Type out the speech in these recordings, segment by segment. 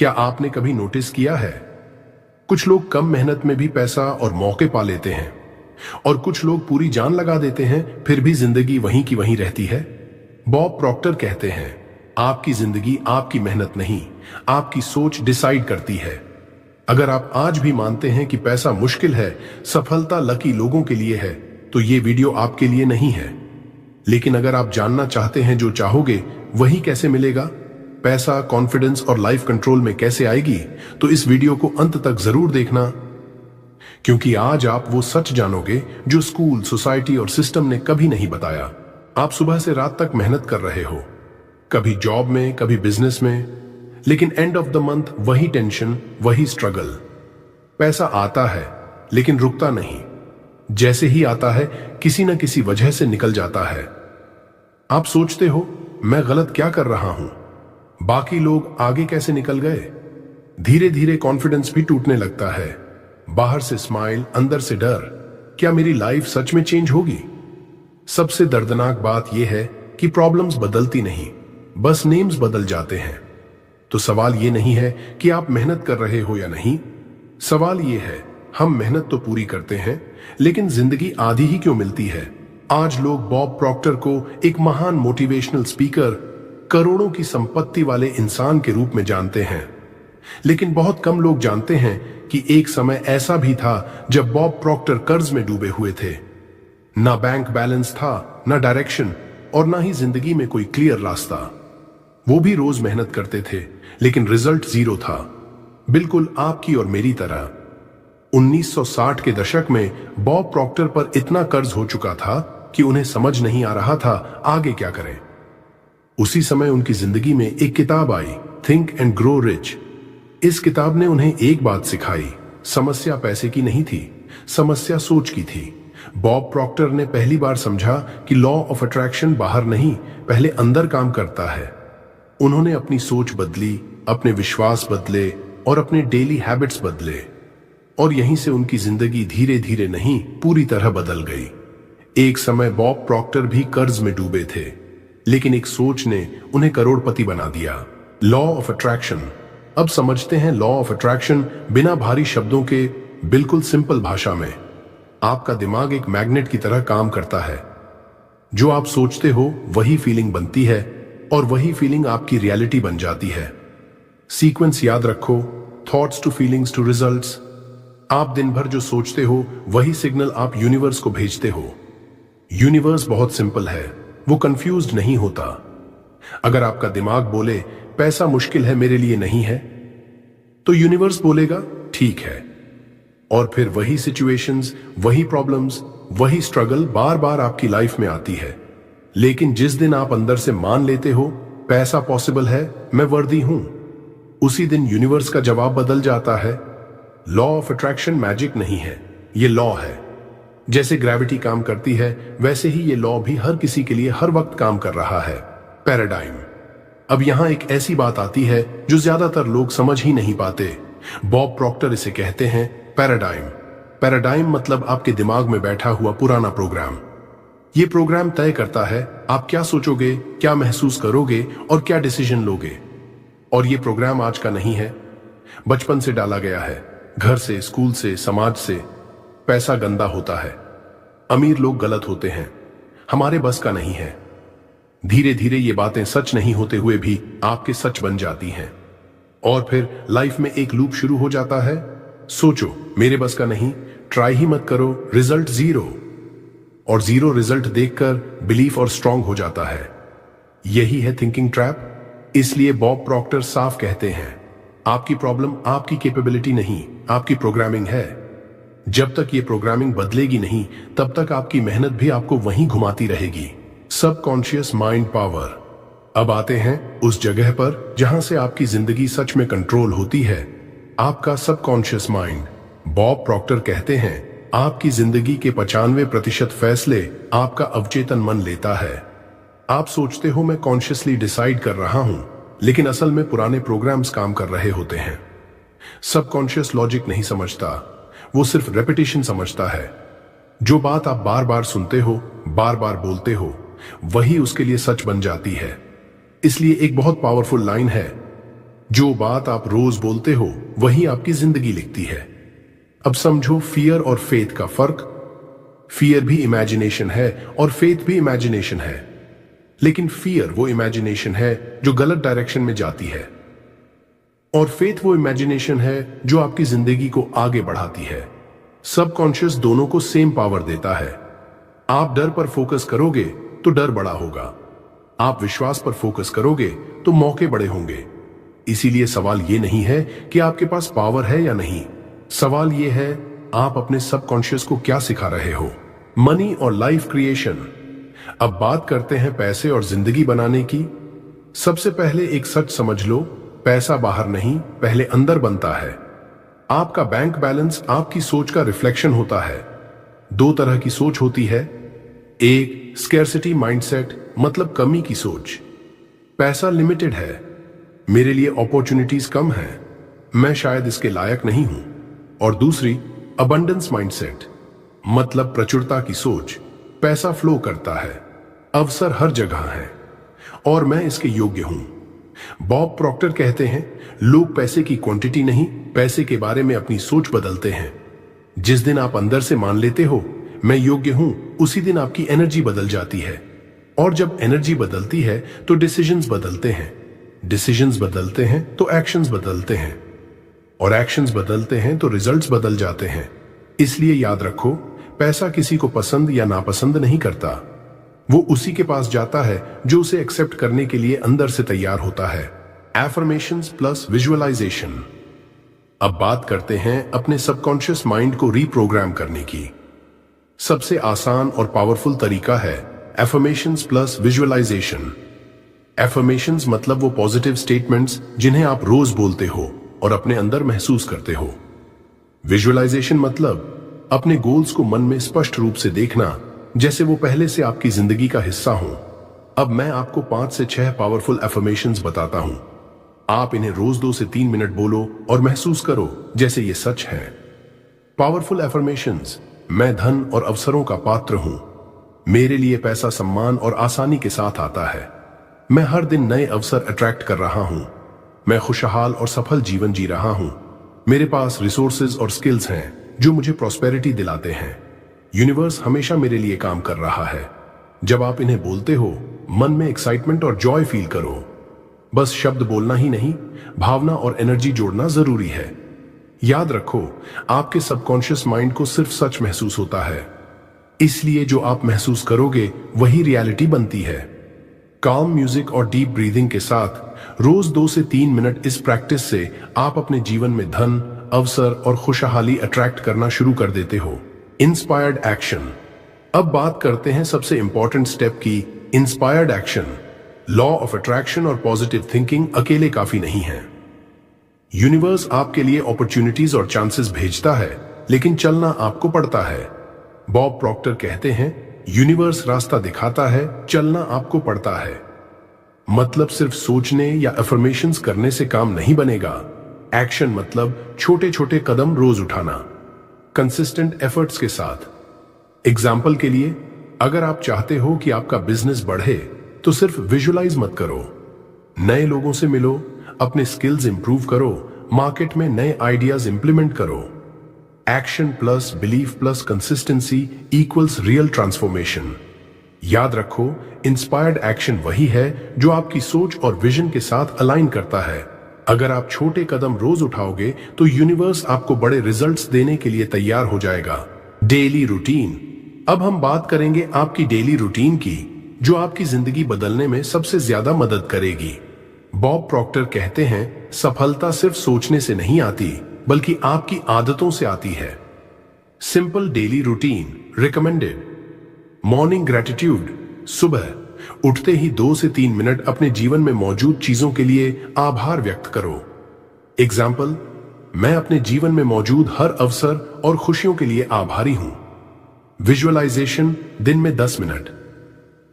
क्या आपने कभी नोटिस किया है, कुछ लोग कम मेहनत में भी पैसा और मौके पा लेते हैं और कुछ लोग पूरी जान लगा देते हैं, फिर भी जिंदगी वहीं की वहीं रहती है। बॉब प्रॉक्टर कहते हैं, आपकी जिंदगी आपकी मेहनत नहीं, आपकी सोच डिसाइड करती है। अगर आप आज भी मानते हैं कि पैसा मुश्किल है, सफलता लकी लोगों के लिए है, तो ये वीडियो आपके लिए नहीं है। लेकिन अगर आप जानना चाहते हैं जो चाहोगे वही कैसे मिलेगा, पैसा, कॉन्फिडेंस और लाइफ कंट्रोल में कैसे आएगी, तो इस वीडियो को अंत तक जरूर देखना, क्योंकि आज आप वो सच जानोगे जो स्कूल, सोसाइटी और सिस्टम ने कभी नहीं बताया। आप सुबह से रात तक मेहनत कर रहे हो, कभी जॉब में, कभी बिजनेस में, लेकिन एंड ऑफ द मंथ वही टेंशन, वही स्ट्रगल। पैसा आता है लेकिन रुकता नहीं, जैसे ही आता है किसी न किसी वजह से निकल जाता है। आप सोचते हो, मैं गलत क्या कर रहा हूं, बाकी लोग आगे कैसे निकल गए। धीरे धीरे कॉन्फिडेंस भी टूटने लगता है, बाहर से स्माइल, अंदर से डर, क्या मेरी लाइफ सच में चेंज होगी। सबसे दर्दनाक बात यह है कि प्रॉब्लम्स बदलती नहीं, बस नेम्स बदल जाते हैं। तो सवाल ये नहीं है कि आप मेहनत कर रहे हो या नहीं, सवाल ये है, हम मेहनत तो पूरी करते हैं लेकिन जिंदगी आधी ही क्यों मिलती है। आज लोग बॉब प्रॉक्टर को एक महान मोटिवेशनल स्पीकर, करोड़ों की संपत्ति वाले इंसान के रूप में जानते हैं, लेकिन बहुत कम लोग जानते हैं कि एक समय ऐसा भी था जब बॉब प्रॉक्टर कर्ज में डूबे हुए थे। ना बैंक बैलेंस था, ना डायरेक्शन और ना ही जिंदगी में कोई क्लियर रास्ता। वो भी रोज मेहनत करते थे लेकिन रिजल्ट जीरो था, बिल्कुल आपकी और मेरी तरह। 1960 के दशक में बॉब प्रॉक्टर पर इतना कर्ज हो चुका था कि उन्हें समझ नहीं आ रहा था आगे क्या करें। उसी समय उनकी जिंदगी में एक किताब आई, थिंक एंड ग्रो रिच। इस किताब ने उन्हें एक बात सिखाई, समस्या पैसे की नहीं थी, समस्या सोच की थी। बॉब प्रॉक्टर ने पहली बार समझा कि लॉ ऑफ अट्रैक्शन बाहर नहीं, पहले अंदर काम करता है। उन्होंने अपनी सोच बदली, अपने विश्वास बदले और अपने डेली हैबिट्स बदले, और यहीं से उनकी जिंदगी धीरे धीरे नहीं, पूरी तरह बदल गई। एक समय बॉब प्रॉक्टर भी कर्ज में डूबे थे, लेकिन एक सोच ने उन्हें करोड़पति बना दिया। Law of attraction. अब समझते हैं लॉ ऑफ अट्रैक्शन बिना भारी शब्दों के, बिल्कुल सिंपल भाषा में। आपका दिमाग एक मैग्नेट की तरह काम करता है। जो आप सोचते हो वही फीलिंग बनती है और वही फीलिंग आपकी रियलिटी बन जाती है। सीक्वेंस याद रखो, thoughts to feelings to results. आप दिन भर जो सोचते हो वही सिग्नल आप यूनिवर्स को भेजते हो। यूनिवर्स बहुत सिंपल है, वो कंफ्यूज्ड नहीं होता। अगर आपका दिमाग बोले पैसा मुश्किल है, मेरे लिए नहीं है, तो यूनिवर्स बोलेगा ठीक है, और फिर वही सिचुएशंस, वही प्रॉब्लम्स, वही स्ट्रगल बार बार आपकी लाइफ में आती है। लेकिन जिस दिन आप अंदर से मान लेते हो पैसा पॉसिबल है, मैं वर्दी हूं, उसी दिन यूनिवर्स का जवाब बदल जाता है। लॉ ऑफ अट्रैक्शन मैजिक नहीं है, ये लॉ है। जैसे ग्रेविटी काम करती है वैसे ही ये लॉ भी हर किसी के लिए हर वक्त काम कर रहा है। पैराडाइम। अब यहां एक ऐसी बात आती है जो ज्यादातर लोग समझ ही नहीं पाते। बॉब प्रॉक्टर इसे कहते हैं पैराडाइम। पैराडाइम मतलब आपके दिमाग में बैठा हुआ पुराना प्रोग्राम। ये प्रोग्राम तय करता है आप क्या सोचोगे, क्या महसूस करोगे और क्या डिसीजन लोगे। और ये प्रोग्राम आज का नहीं है, बचपन से डाला गया है, घर से, स्कूल से, समाज से। पैसा गंदा होता है, अमीर लोग गलत होते हैं, हमारे बस का नहीं है। धीरे धीरे ये बातें सच नहीं होते हुए भी आपके सच बन जाती हैं, और फिर लाइफ में एक लूप शुरू हो जाता है। सोचो मेरे बस का नहीं, ट्राई ही मत करो, रिजल्ट जीरो, और जीरो रिजल्ट देखकर बिलीफ और स्ट्रांग हो जाता है। यही है थिंकिंग ट्रैप। इसलिए बॉब प्रॉक्टर साफ कहते हैं, आपकी प्रॉब्लम आपकी कैपेबिलिटी नहीं, आपकी प्रोग्रामिंग है। जब तक ये प्रोग्रामिंग बदलेगी नहीं, तब तक आपकी मेहनत भी आपको वहीं घुमाती रहेगी। Subconscious mind power. अब आते हैं उस जगह पर जहां से आपकी जिंदगी सच में कंट्रोल होती है, आपका सबकॉन्शियस माइंड। बॉब प्रॉक्टर कहते हैं, आपकी जिंदगी के 95% फैसले आपका अवचेतन मन लेता है। आप सोचते हो मैं कॉन्शियसली डिसाइड कर रहा हूं, लेकिन असल में पुराने प्रोग्राम्स काम कर रहे होते हैं। सबकॉन्शियस लॉजिक नहीं समझता, वो सिर्फ रेपिटेशन समझता है। जो बात आप बार बार सुनते हो, बार बार बोलते हो, वही उसके लिए सच बन जाती है। इसलिए एक बहुत पावरफुल लाइन है, जो बात आप रोज बोलते हो वही आपकी जिंदगी लिखती है। अब समझो फियर और फेथ का फर्क। फियर भी इमेजिनेशन है और फेथ भी इमेजिनेशन है, लेकिन फियर वो इमेजिनेशन है जो गलत डायरेक्शन में जाती है, और फेथ वो इमेजिनेशन है जो आपकी जिंदगी को आगे बढ़ाती है। सबकॉन्शियस दोनों को सेम पावर देता है। आप डर पर फोकस करोगे तो डर बड़ा होगा, आप विश्वास पर फोकस करोगे तो मौके बड़े होंगे। इसीलिए सवाल यह नहीं है कि आपके पास पावर है या नहीं, सवाल यह है आप अपने सबकॉन्शियस को क्या सिखा रहे हो। मनी और लाइफ क्रिएशन। अब बात करते हैं पैसे और जिंदगी बनाने की। सबसे पहले एक सच समझ लो, पैसा बाहर नहीं, पहले अंदर बनता है। आपका बैंक बैलेंस आपकी सोच का रिफ्लेक्शन होता है। दो तरह की सोच होती है, एक स्कैर्सिटी माइंडसेट, मतलब कमी की सोच, पैसा लिमिटेड है, मेरे लिए अपॉर्चुनिटीज कम है, मैं शायद इसके लायक नहीं हूं। और दूसरी अबंडेंस माइंडसेट, मतलब प्रचुरता की सोच, पैसा फ्लो करता है, अवसर हर जगह है और मैं इसके योग्य हूं। बॉब प्रॉक्टर कहते हैं, लोग पैसे की क्वांटिटी नहीं, पैसे के बारे में अपनी सोच बदलते हैं। जिस दिन आप अंदर से मान लेते हो मैं योग्य हूं, उसी दिन आपकी एनर्जी बदल जाती है। और जब एनर्जी बदलती है तो डिसीजंस बदलते हैं, डिसीजंस बदलते हैं तो एक्शंस बदलते हैं, और एक्शंस बदलते हैं तो रिजल्ट्स बदल जाते हैं। इसलिए याद रखो, पैसा किसी को पसंद या नापसंद नहीं करता, वो उसी के पास जाता है जो उसे एक्सेप्ट करने के लिए अंदर से तैयार होता है। Affirmations plus visualization. अब बात करते हैं अपने सबकॉन्शियस माइंड को रीप्रोग्राम करने की। सबसे आसान और पावरफुल तरीका है एफर्मेशंस प्लस विजुअलाइजेशन। एफर्मेशंस मतलब वो पॉजिटिव स्टेटमेंट्स जिन्हें आप रोज बोलते हो और अपने अंदर महसूस करते हो। विजुअलाइजेशन मतलब अपने गोल्स को मन में स्पष्ट रूप से देखना, जैसे वो पहले से आपकी जिंदगी का हिस्सा हो। अब मैं आपको 5 से 6 पावरफुल एफर्मेशंस बताता हूं। आप इन्हें रोज 2 से 3 मिनट बोलो और महसूस करो जैसे ये सच है। Powerful affirmations. मैं धन और अवसरों का पात्र हूं, मेरे लिए पैसा सम्मान और आसानी के साथ आता है, मैं हर दिन नए अवसर अट्रैक्ट कर रहा हूं, मैं खुशहाल और सफल जीवन जी रहा हूं, मेरे पास रिसोर्सेज और स्किल्स हैं जो मुझे प्रॉस्पेरिटी दिलाते हैं, यूनिवर्स हमेशा मेरे लिए काम कर रहा है। जब आप इन्हें बोलते हो, मन में एक्साइटमेंट और जॉय फील करो। बस शब्द बोलना ही नहीं, भावना और एनर्जी जोड़ना जरूरी है। याद रखो, आपके सबकॉन्शियस माइंड को सिर्फ सच महसूस होता है, इसलिए जो आप महसूस करोगे वही रियलिटी बनती है। काम म्यूजिक और डीप ब्रीदिंग के साथ रोज 2 से 3 मिनट इस प्रैक्टिस से आप अपने जीवन में धन, अवसर और खुशहाली अट्रैक्ट करना शुरू कर देते हो। Inspired action. अब बात करते हैं सबसे इंपॉर्टेंट स्टेप की, inspired action. Law of attraction और पॉजिटिव थिंकिंग अकेले काफी नहीं है। यूनिवर्स आपके लिए अपॉर्चुनिटीज और चांसेस भेजता है, लेकिन चलना आपको पड़ता है। बॉब प्रॉक्टर कहते हैं, यूनिवर्स रास्ता दिखाता है, चलना आपको पड़ता है। मतलब सिर्फ सोचने या अफर्मेशंस करने से काम नहीं बनेगा। एक्शन मतलब छोटे छोटे कदम रोज उठाना, कंसिस्टेंट एफर्ट्स के साथ। एग्जाम्पल के लिए, अगर आप चाहते हो कि आपका बिजनेस बढ़े तो सिर्फ विजुअलाइज मत करो, नए लोगों से मिलो, अपने स्किल्स इंप्रूव करो, मार्केट में नए आइडियाज इंप्लीमेंट करो। Action plus belief plus consistency equals real transformation. याद रखो, इंस्पायर्ड एक्शन वही है जो आपकी सोच और विजन के साथ अलाइन करता है। अगर आप छोटे कदम रोज उठाओगे तो यूनिवर्स आपको बड़े रिजल्ट्स देने के लिए तैयार हो जाएगा। Daily routine. अब हम बात करेंगे आपकी डेली रूटीन की, जो आपकी जिंदगी बदलने में सबसे ज्यादा मदद करेगी। बॉब प्रॉक्टर कहते हैं, सफलता सिर्फ सोचने से नहीं आती, बल्कि आपकी आदतों से आती है। Simple daily routine recommended. Morning gratitude. सुबह उठते ही 2 से 3 मिनट अपने जीवन में मौजूद चीजों के लिए आभार व्यक्त करो। एग्जाम्पल, मैं अपने जीवन में मौजूद हर अवसर और खुशियों के लिए आभारी हूं। विजुअलाइजेशन। दिन में 10 मिनट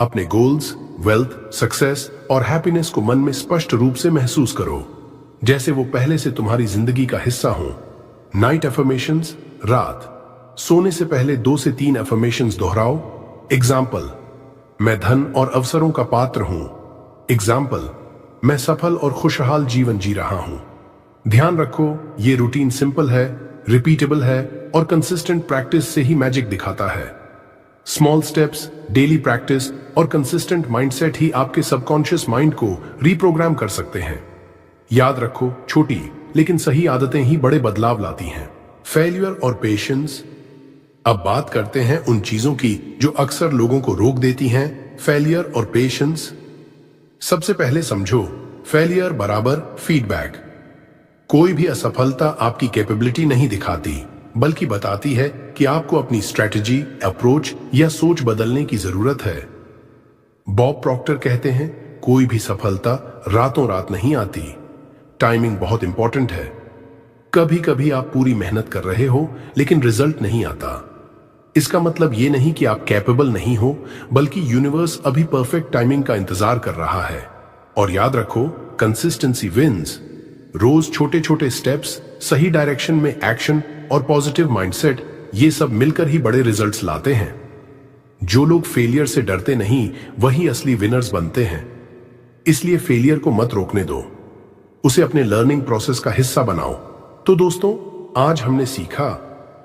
अपने गोल्स, वेल्थ, सक्सेस और हैप्पीनेस को मन में स्पष्ट रूप से महसूस करो, जैसे वो पहले से तुम्हारी जिंदगी का हिस्सा हो। Night affirmations. रात सोने से पहले 2 से 3 एफर्मेशंस दोहराओ। एग्जाम्पल, मैं धन और अवसरों का पात्र हूं। एग्जाम्पल, मैं सफल और खुशहाल जीवन जी रहा हूं। ध्यान रखो, ये रूटीन सिंपल है, रिपीटेबल है और कंसिस्टेंट प्रैक्टिस से ही मैजिक दिखाता है। स्मॉल स्टेप्स, डेली प्रैक्टिस और कंसिस्टेंट माइंडसेट ही आपके सबकॉन्शियस माइंड को रीप्रोग्राम कर सकते हैं। याद रखो, छोटी लेकिन सही आदतें ही बड़े बदलाव लाती हैं। फेलियर और पेशेंस। अब बात करते हैं उन चीजों की जो अक्सर लोगों को रोक देती हैं, फेलियर और पेशेंस। सबसे पहले समझो, फेलियर बराबर फीडबैक। कोई भी असफलता आपकी कैपेबिलिटी नहीं दिखाती, बल्कि बताती है कि आपको अपनी स्ट्रेटजी, अप्रोच या सोच बदलने की जरूरत है। बॉब प्रॉक्टर कहते हैं, कोई भी सफलता रातों रात नहीं आती। टाइमिंग बहुत इंपॉर्टेंट है। कभी कभी आप पूरी मेहनत कर रहे हो लेकिन रिजल्ट नहीं आता। इसका मतलब यह नहीं कि आप कैपेबल नहीं हो, बल्कि यूनिवर्स अभी परफेक्ट टाइमिंग का इंतजार कर रहा है। और याद रखो, कंसिस्टेंसी विंस। रोज छोटे छोटे स्टेप्स, सही डायरेक्शन में एक्शन और पॉजिटिव माइंडसेट, ये सब मिलकर ही बड़े रिजल्ट्स लाते हैं। जो लोग फेलियर से डरते नहीं, वही असली विनर्स बनते हैं। इसलिए फेलियर को मत रोकने दो, उसे अपने लर्निंग प्रोसेस का हिस्सा बनाओ। तो दोस्तों, आज हमने सीखा,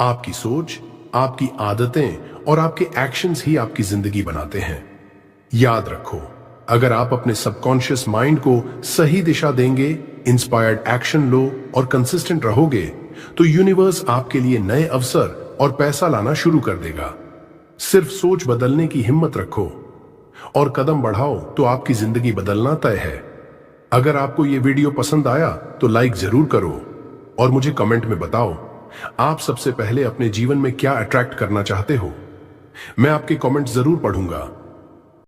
आपकी सोच, आपकी आदतें और आपके एक्शंस ही आपकी जिंदगी बनाते हैं। याद रखो, अगर आप अपने सबकॉन्शियस माइंड को सही दिशा देंगे, इंस्पायर्ड एक्शन लो और कंसिस्टेंट रहोगे, तो यूनिवर्स आपके लिए नए अवसर और पैसा लाना शुरू कर देगा। सिर्फ सोच बदलने की हिम्मत रखो और कदम बढ़ाओ तो आपकी जिंदगी बदलना तय है। अगर आपको यह वीडियो पसंद आया तो लाइक जरूर करो और मुझे कमेंट में बताओ, आप सबसे पहले अपने जीवन में क्या अट्रैक्ट करना चाहते हो। मैं आपके कमेंट जरूर पढ़ूंगा।